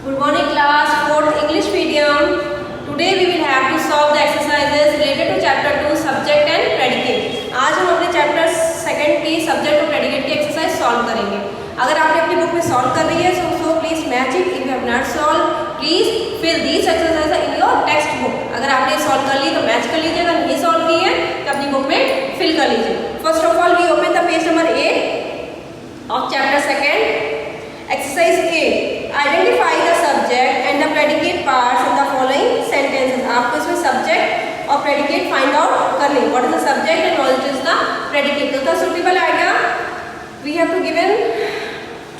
Good morning class, 4th English medium. Today we will have to solve the exercises related to chapter 2 subject and predicate. आज हम अपने chapter 2 की subject और predicate की exercise solve करेंगे. अगर आपने अपनी book में solve कर रही है so please match it. If you have not solved, please fill these exercises in your textbook. अगर आपने solve कर ली तो match कर लीजिए, अगर नहीं solve की है तो अपनी book में fill कर लीजिए. First of all, we open the page number 8 of chapter 2. Exercise A. Identify the subject and the predicate parts in the following sentences. आपको इसमें subject और predicate find out करनी. What is the subject and what is the predicate? तो the suitable idea we have to given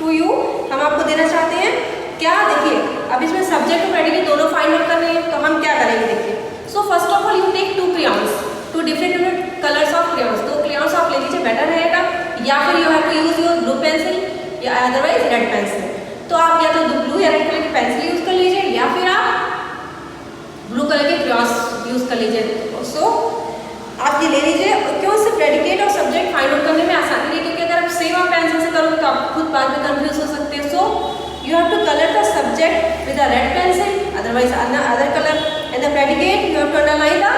to you. हम आपको देना चाहते हैं क्या? देखिए, अब इसमें subject और predicate दोनों find out करने हैं, तो हम क्या करेंगे देखिए. So first of all you take two crayons, two different colors of crayons. तो crayons आप ले लीजिए, better रहेगा. या फिर you have to use your blue pencil या अदरवाइज रेड पेंसिल. तो आप या तो ब्लू या रेड कलर की पेंसिल यूज कर लीजिए या फिर आप ब्लू कलर के क्रेयॉन्स यूज कर लीजिए. सो आप ये ले लीजिए. क्यों? से प्रेडिकेट और सब्जेक्ट फाइंड आउट करने में आसानी नहीं, क्योंकि अगर आप सेम आप पेंसिल से करोगे तो आप खुद बाद में कंफ्यूज हो सकते हैं. So you have to colour the subject with a red pencil, otherwise other colour, and the predicate you have to underline the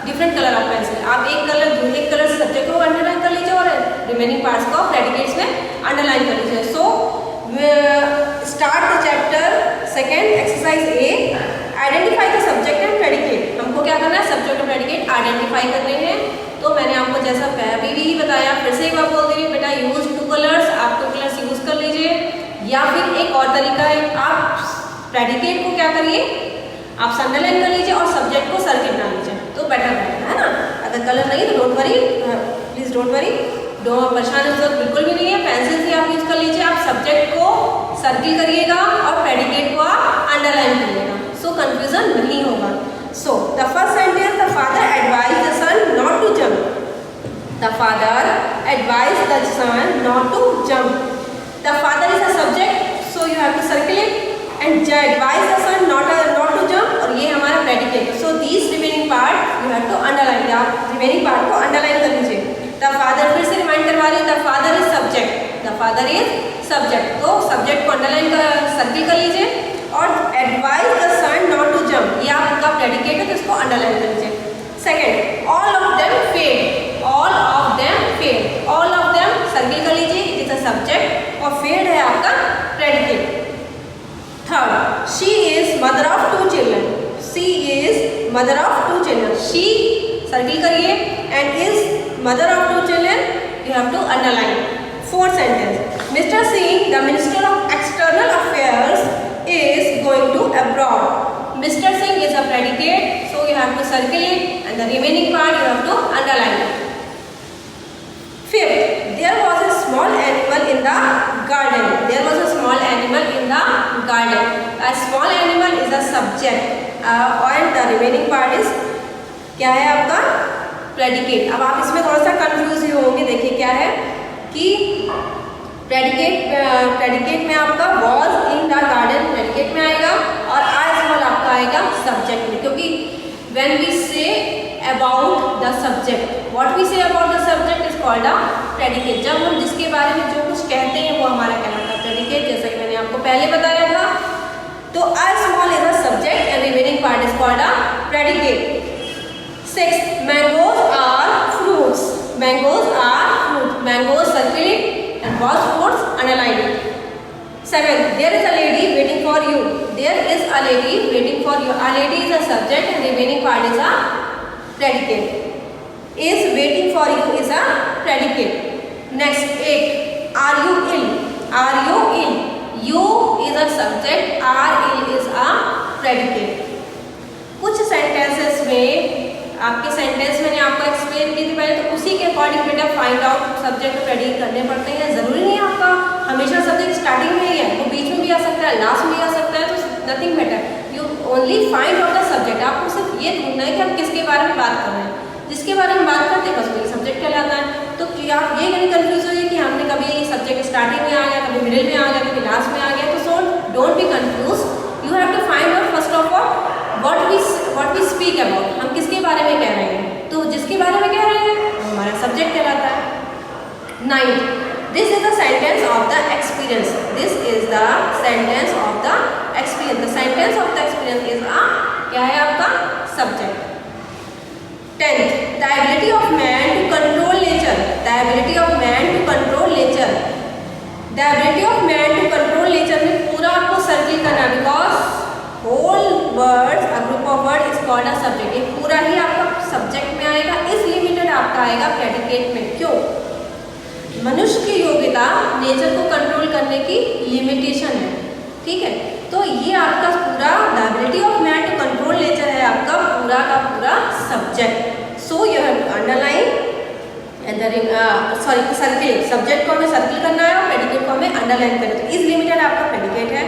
different colour of pencil. आप एक कलर से सब्जेक्ट को अंडरलाइन कर लीजिए और रिमेनिंग पार्ट्स को predicates में underline कर लीजिए. So start the chapter 2 exercise A. Identify the subject and predicate. हमको क्या करना है? सब्जेक्ट और प्रेडिकेट आइडेंटिफाई करने हैं. तो मैंने आपको जैसा अभी भी बताया, फिर से एक बार बोल दे रही हूँ बेटा, यूज टू कलर्स. आप टू कलर्स यूज कर लीजिए. या फिर एक और तरीका है, आप प्रेडिकेट को क्या करिए, आप अंडरलाइन कर लीजिए और सब्जेक्ट को सर्किल बना लीजिए, तो बेटर रहेगा, है ना. अगर कलर नहीं तो don't worry, please don't worry, परेशान की जरूरत बिल्कुल भी नहीं है. पेंसिल से आप यूज कर लीजिए. आप सब्जेक्ट को सर्किल करिएगा और प्रेडिकेट को आप अंडरलाइन करिएगा, सो कंफ्यूजन नहीं होगा. So the first sentence, the father advise the son not to jump. The father advise the son not to jump. The father is a subject, so you have to circle it, and advise the son not to jump, और ये हमारा predicate. So these remaining part you have to underline. आप remaining part को underline कर लीजिए. The father, फिर से remind करवा रही हूँ, the father is subject. The father is subject, तो सब्जेक्ट को अंडरलाइन कर सर्किल कर लीजिए. और advise the son not to jump, ये आपका प्रेडिकेट है तो इसको अंडरलाइन कर लीजिए. Second, all of them fed. All of them fed, all of them circle कर लीजिए, इट इज अ सब्जेक्ट और फेड है आपका predicate. Third, she is mother of two children. She is mother of two children. She circle करिए and is mother of two children, you have to underline. Fourth sentence, Mr. Singh, the Minister of External Affairs, is going to abroad. Mr. Singh is a predicate, so you have to circle it, and the remaining part you have to underline it. Fifth, there was a small animal in the garden. There was a small animal in the garden. A small animal is a subject, and the remaining part is क्या है आपका? Predicate. अब आप इसमें थोड़ा सा confuse ही होंगे. देखिए क्या है कि प्रेडिकेट में आपका was in the garden predicate में आएगा और आई स्मॉल आपका आएगा सब्जेक्ट में, क्योंकि when we say about the subject, what we say about the subject is called a predicate. जब हम जिसके बारे में जो कुछ कहते हैं वो हमारा कहलाता है प्रेडिकेट, जैसा कि मैंने आपको पहले बताया था. तो आई small is a subject and remaining part is called a predicate. Sixth, mangoes are fruits. Mangoes are fruits. Mangoes circle it and was fruits underline it. Seventh, there is a lady waiting for you. There is a lady waiting for you. A lady is a subject and remaining part is a predicate. Is waiting for you is a predicate. Next, 8, are you ill? Are you ill? You is a subject. Are ill is a predicate. कुछ sentences में आपके sentence मैंने आपको explain की थी पहले, तो उसी के अकॉर्डिंग बेटा फाइंड आउट सब्जेक्ट प्रेडिक्ट करने पड़ते हैं. जरूरी नहीं है आपका हमेशा सब्जेक्ट स्टार्टिंग में ही है, वो बीच में भी आ सकता है, लास्ट में भी आ सकता है. तो nothing better, you only find out the subject. आपको सिर्फ ये ढूंढना है कि हम किसके बारे में बात कर रहे हैं. जिसके बारे में बात करते हैं बस वही सब्जेक्ट कहलाता है. तो आप ये नहीं कन्फ्यूज होइए कि हमने कभी सब्जेक्ट स्टार्टिंग में आ गया, कभी मिडिल में आ गया, कभी लास्ट में आ गया. तो so don't be confuse. You have to find out first of all what we speak about. हम किसके बारे में कह रहे हैं, तो जिसके बारे में कह रहे हैं वो हमारा सब्जेक्ट कहलाता है. 9, this is the sentence of the experience, this is the sentence of the experience, the sentence of the experience is a क्या है आपका subject. 10th, the ability of man to control nature, the ability of man to control nature, the ability of man to control nature में पूरा आपको circle करना, because whole words a group of word is called a subject, ये पूरा ही आपका subject में आएगा, इस लिमिटेड आपका आएगा प्रेडिकेट में। क्यों? मनुष्य की योग्यता नेचर को कंट्रोल करने की लिमिटेशन है, ठीक है। तो ये आपका पूरा the ability of man to control nature है आपका पूरा का पूरा subject. So you have to underline circle, subject को हमें सर्किल करना है और प्रेडिकेट को हमें अंडरलाइन करना है, तो इस लिमिटेड आपका प्रेडिकेट है।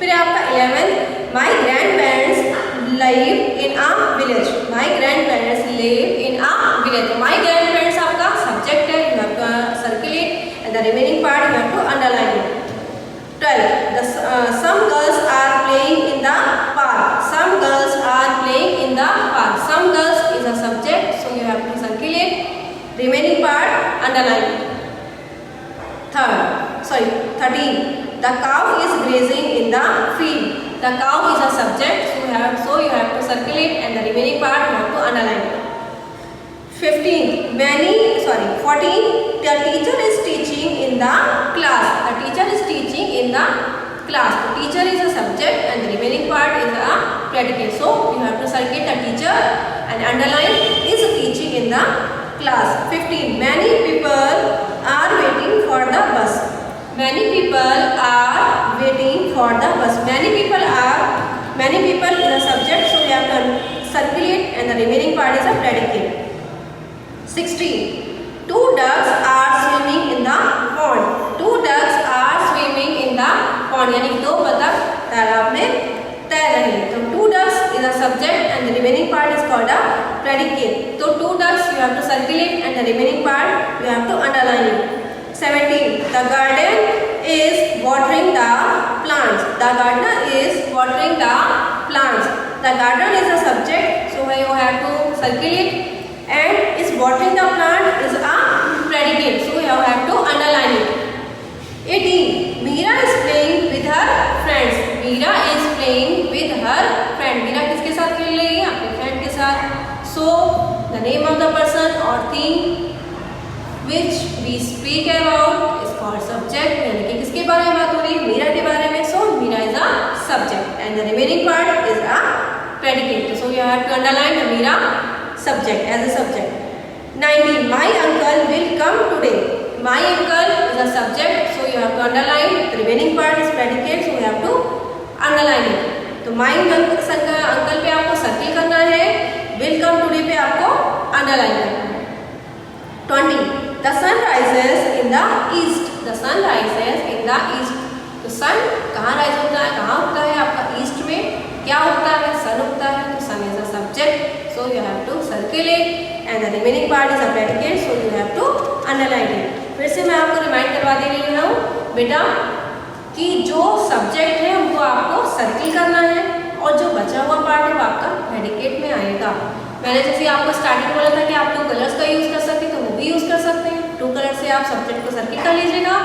फिर आपका 11, my grand parents live in a village, my grand parents live in a village, my grand parents आपका सब्जेक्ट है, you have to circulate and the remaining part you have to underline it. 12, some girls are playing in the park, some girls are playing in the park, some girls is a subject, so you have to circulate, remaining part underline. 13, the cow is grazing in the field, the cow is a subject, so you have to circulate and the remaining part you have to underline. 14, the teacher is teaching in the class, the teacher is teaching in the class, the teacher is a subject and the remaining part is a predicate, so you have to circulate the teacher and underline is teaching in the class. 15, many people are waiting for the bus, many people are waiting for the bus, many people is a subject, so you have to circulate and the remaining part is a predicate. 16, two ducks are swimming in the pond, two ducks are swimming in the pond, यानी दो बतख तालाब में तैर रहे हैं, तो two ducks is a subject and the remaining part is called a predicate, तो two ducks you have to circulate and the remaining part you have to underline it. 17, the garden is watering the plants, the gardener is watering the plants, the garden is a subject, so you have to circulate and is watering the plant is a predicate, so you have to underline it. 18, Meera is playing with her friends, Meera is playing with her friend, Meera किसके साथ खेल रही है? अपने friend के साथ, so the name of the person or thing which we speak about is called subject, यानी कि किसके बारे में बात हो रही है? मीरा के बारे में, so Meera is a subject and the remaining part is a predicate, so you have to underline the Meera subject as a subject. 19, my uncle will come today, my uncle is a subject, so you have to underline, the remaining part is predicate, so you have to underline it. तो my uncle पे आपको circle करना है, will come today पे आपको underline करना है। 20, the sun rises in the east, the sun rises in the east, तो सन कहाँ राइज होता है, कहाँ उगता है? आपका ईस्ट में क्या उगता है? सन उगता है, तो sun is a subject, so you have to circulate and the remaining part is a predicate, so you have to underline it. फिर से मैं आपको रिमाइंड करवा दे रही हूँ बेटा कि जो सब्जेक्ट है उनको आपको सर्किल करना है और जो बचा हुआ पार्ट है वो आपका प्रेडिकेट में आएगा। मैंने जैसे आपको स्टार्टिंग बोला था कि आप 2 कलर्स का यूज़ कर सकते हैं, तो वो भी यूज़ कर सकते हैं। 2 कलर से आप सब्जेक्ट को सर्किल कर लीजिएगा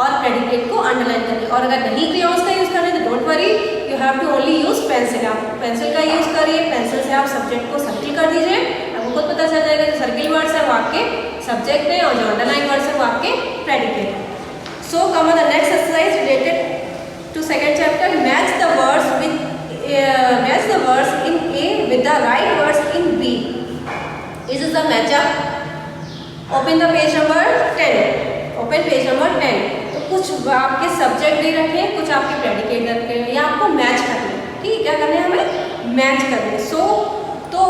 और प्रेडिकेट को अंडरलाइन करिए, और अगर नहीं क्रेयॉन्स का यूज़ कर रहे हैं तो don't worry, you have to only use pencil, आप पेंसिल का यूज़ करिए, पेंसिल से आप सब्जेक्ट को सर्किल कर दीजिए, आपको खुद पता चल जाएगा जो सर्किल वर्ड्स है वो आपके सब्जेक्ट हैं और जो अंडरलाइन वर्ड्स है वो आपके प्रेडिकेट हैं। So come on the next exercise related to second chapter, match the words in A with the right words in B, this is the matchup. Open the page number 10, open page number 10। तो कुछ आपके subject they रखे हैं, कुछ आपके predicate दे रखे हैं, या आपको मैच करना है, ठीक है? क्या करना है? हमें मैच करना है। सो तो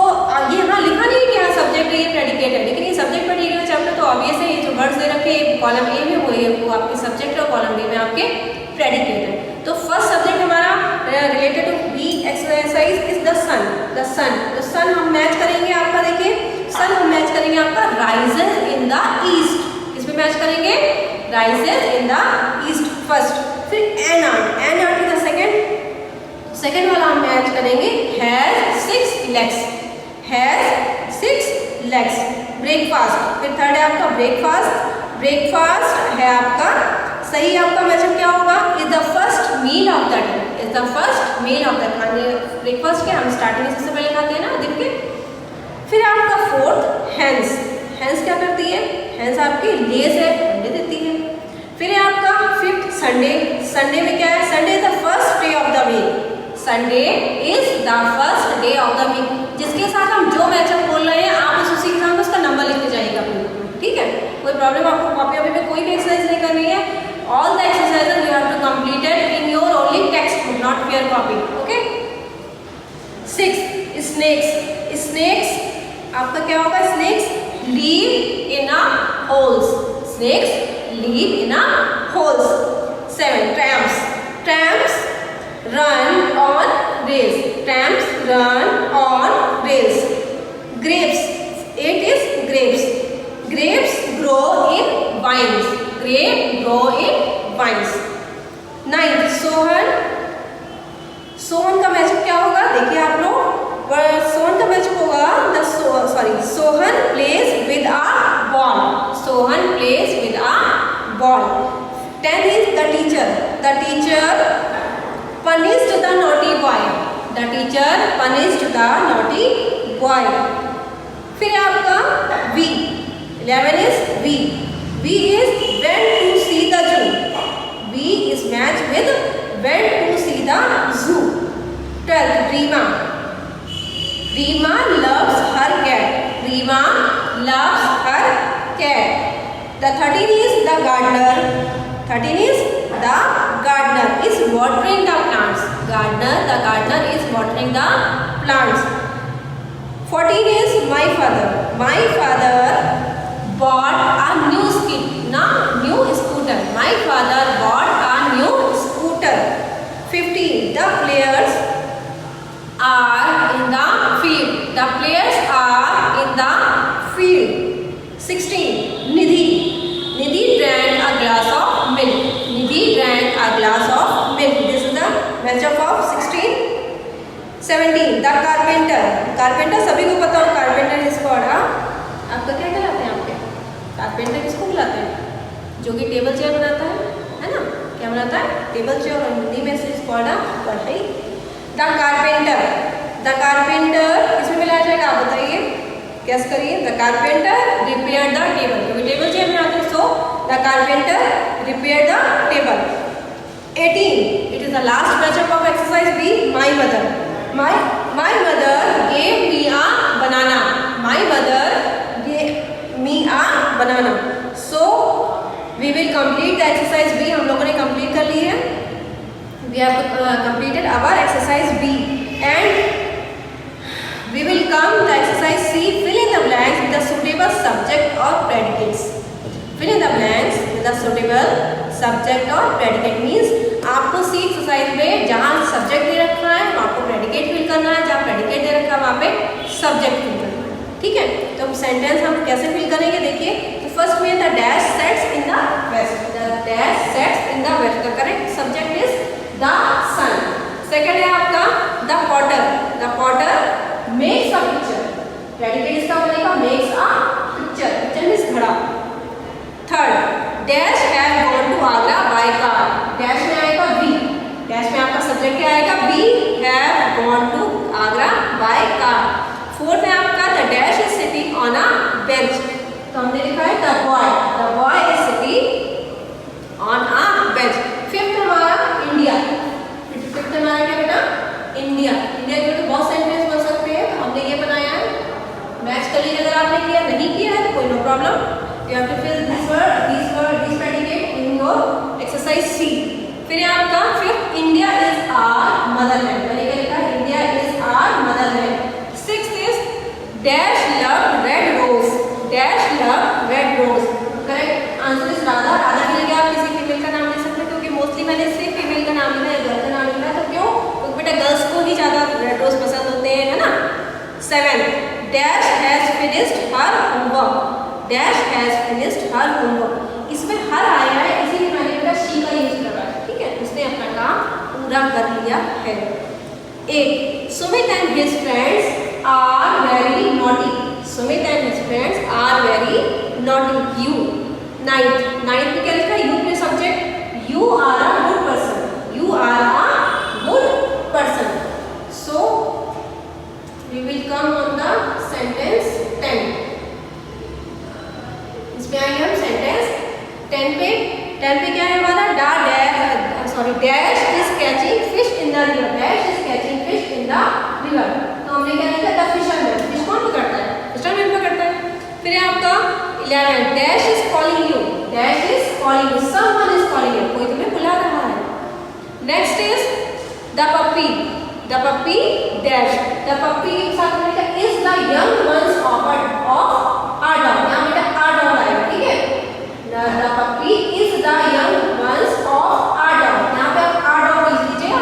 ये यहाँ लिखा नहीं है कि हाँ सब्जेक्ट ये प्रेडिकेट है, लेकिन ये सब्जेक्ट प्रेडिकेट चैप्टर तो ऑब्वियस है, ये जो वर्ड्स दे रखे हैं कॉलम ए में वो आपके सब्जेक्ट और कॉलम बी में आपके प्रेडिकेट है। तो फर्स्ट सब्जेक्ट हमारा related to B exercise is the sun, the sun. तो सन हम मैच करेंगे, आपका देखिए सन हम मैच करेंगे आपका राइजेस इन द ईस्ट, किस पे मैच करेंगे? Rises in the east first. फिर an ant is the second वाला हम मैच करेंगे has 6 legs, has 6 legs। Breakfast, फिर थर्ड है आपका ब्रेकफास्ट है आपका सही आपका मैचअप क्या होगा? Is the first meal of the day, is the first meal of the खाने ब्रेकफास्ट के हम स्टार्टिंग में सबसे पहले खाते हैं ना दिन के। फिर आपका फोर्थ हैंड्स, हैंड्स क्या करती है? हैंड्स आपकी लेज है, अंडे देती है। फिर है आपका फिफ्थ संडे, संडे में क्या है? Sunday is the first day of the week, Sunday is the first day of the week. जिसके साथ हम जो मैचअप बोल रहे हैं आप उसी के साथ उसका नंबर लिखते जाइएगा, ठीक है? कोई प्रॉब्लम आपको कॉपी वॉपी में कोई भी एक्सरसाइज नहीं करनी है। All the exercises you have to completed in your only text book, not fair copy, okay. Six snakes, snakes आपका क्या होगा? Snakes live in a holes, snakes live in a holes. Seven trams, trams run on rails, tramps run on rails. Grapes, it is grapes, grapes grow in vines, grapes grow in vines. Ninth Sohan, Sohan का matchup क्या होगा? देखिए आप लोग, सोहन का matchup होगा Sohan plays with a ball, Sohan plays with a ball. 10 is the teacher, the teacher punished the naughty boy, the teacher punished the naughty boy. फिर आपका V, 11 is V, V is went to see the zoo, V is match with went to see the zoo. 12 Rima, Rima loves her cat, Rima loves her cat. The 13 is the gardener, 13 is the gardener is watering the plants, gardener, the gardener is watering the plants. 14 is my father, my father bought a new new scooter, my father bought a new scooter. 15 the players are in the field, the players are in the field. 16 Nidhi, Nidhi drank a glass of milk, Nidhi drank a glass of milk. This is the matchup of 16. 17 the carpenter, carpenter सभी को पता हो, carpenter is called आपका क्या कहलाते हैं? आपके carpenter किसको बुलाते हैं? जो कि टेबल चेयर बनाता है ना? क्या बनाता है? टेबल चेयर, और हिंदी में is called बढ़ई। the carpenter, the carpenter इसमें मिलाया जाएगा, आप बताइए, कैसे करिए? the carpenter repaired the table, क्योंकि टेबल चेयर में आते हैं, so the carpenter repaired the table. 18 it is the last matchup of exercise B, my mother, my mother gave me a banana, my mother gave me a banana. So we will complete the exercise B, हम लोगों ने complete कर ली है, we have completed our exercise B, and we will come the exercise C, fill in the blanks with the suitable subject or predicates. Fill in the blanks with the suitable subject or predicate means आपको सी exercise में जहाँ subject they रखा है आपको predicate fill करना है, जहाँ predicate दे रखा है वहाँ पे सब्जेक्ट फिल करना है, ठीक है? तो हम सेंटेंस हम कैसे फिल करेंगे? देखिए, तो फर्स्ट में the dash sets in the west, the dash sets in the west, the correct subject is the sun. Second है आपका the potter makes a pitcher, predicate इसका बनेगा makes a pitcher, pitcher means घड़ा. Third dash have gone to Agra by car, dash में आएगा we, dash में आपका subject क्या आएगा? We have gone to Agra by car. Fourth है आपका the dash is sitting on a bench, तो हमने लिखा है the boy is sitting on a bench. Fifth हमारा इंडिया, फिफ्थ हमारा क्या बेटा? इंडिया. इंडिया के तो बहुत सेंटेंस बन सकते हैं, तो हमने ये बनाया है, मैच कर लीजिए. अगर आपने किया नहीं किया है तो कोई no problem, you have to fill these predicate in your exercise C. फिर है आपका fifth India is our motherland, मैंने लिखा है India is our motherland. Sixth is dash love red rose, dash love red rose. Correct answer is Radha. Radha के लिए आप किसी फीमेल का नाम ले सकते हैं, क्योंकि मोस्टली मैंने सिर्फ फीमेल का नाम लिखा है, गर्ल का नाम लिखा है, तो क्यों? क्योंकि बेटा गर्ल्स को ही ज़्यादा रेड रोज पसंद होते हैं, है ना? 7 dash has finished her homework, dash has finished her homework. इसमें हर आया है, इसीलिए मैंने बेटा शी का यूज करा है, ठीक है? उसने अपना काम पूरा कर लिया है. 8 Sumit and his friends are very naughty, Sumit and his friends are very naughty. You. Ninth में क्या लिखा है? यू में सब्जेक्ट, 10 पे क्या है हमारा, dash is catching fish in the river, dash is catching fish in the river. तो हमने क्या लिखा, द फिशरमैन, फिश कौन पकड़ता है, फिशरमैन पकड़ता है। फिर आपका 11, dash is calling you, dash is calling you, someone is calling you, कोई तुम्हें बुला रहा है। Next is the puppy dash, the puppy के साथ में लिखा is the young ones of our dog, यहाँ बेटा आर डॉग आएगा, ठीक है। The puppy is the young ones of our dog, यहाँ पे आप आर डॉग लिख लीजिएगा,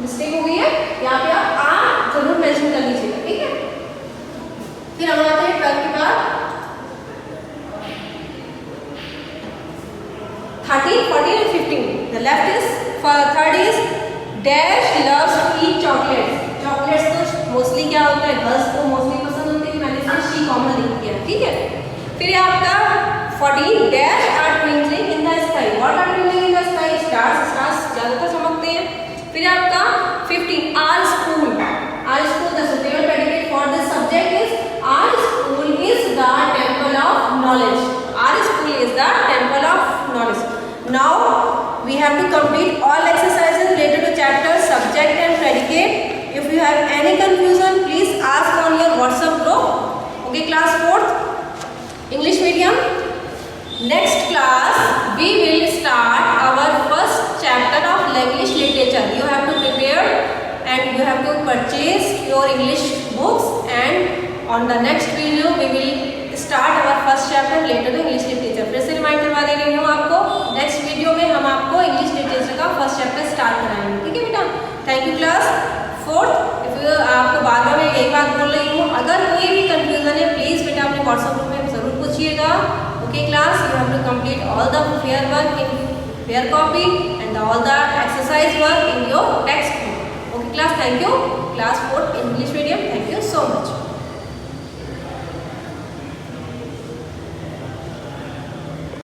मिस्टेक हो गई है, यहाँ पे आप आर जरूर मेंशन कर लीजिएगा, ठीक है। फिर हम आते हैं 12 के बाद 13, 14 and 15. The left is third is dash loves to eat chocolates. Chocolates तो मोस्टली क्या होता है, गर्ल्स को मोस्टली पसंद होती है, मैंने इसमें शी कॉमन लिख दिया, ठीक है। फिर आपका 14 dash are twinkling in the sky. What are twinkling in the sky? Stars ज्यादातर चमकते हैं। फिर आपका 15 our school the suitable predicate for this subject is our school is the temple of knowledge. Our school is the temple of knowledge. Now we have to complete all exercises related to chapter, subject and predicate. If you have any confusion, please ask on your WhatsApp group. Okay, class 4th English medium. Next class we will start our first chapter of English literature. You have to prepare and you have to purchase your English books, and on the next video we will start our first chapter related to English literature. फिर से remind करवा दे रही हूँ आपको, next video में हम आपको English literature का फर्स्ट चैप्टर स्टार्ट कराएंगे, ठीक है बेटा। Thank you class 4th। आपको बार बार मैं यही बात बोल रही हूँ, अगर कोई भी कंफ्यूजन है प्लीज़ बेटा अपने व्हाट्सएप ग्रुप में जरूर पूछिएगा। Okay class, you have to complete all the fair work in fair copy and all the exercise work in your textbook. Okay class, thank you class 4th English medium, thank you so much.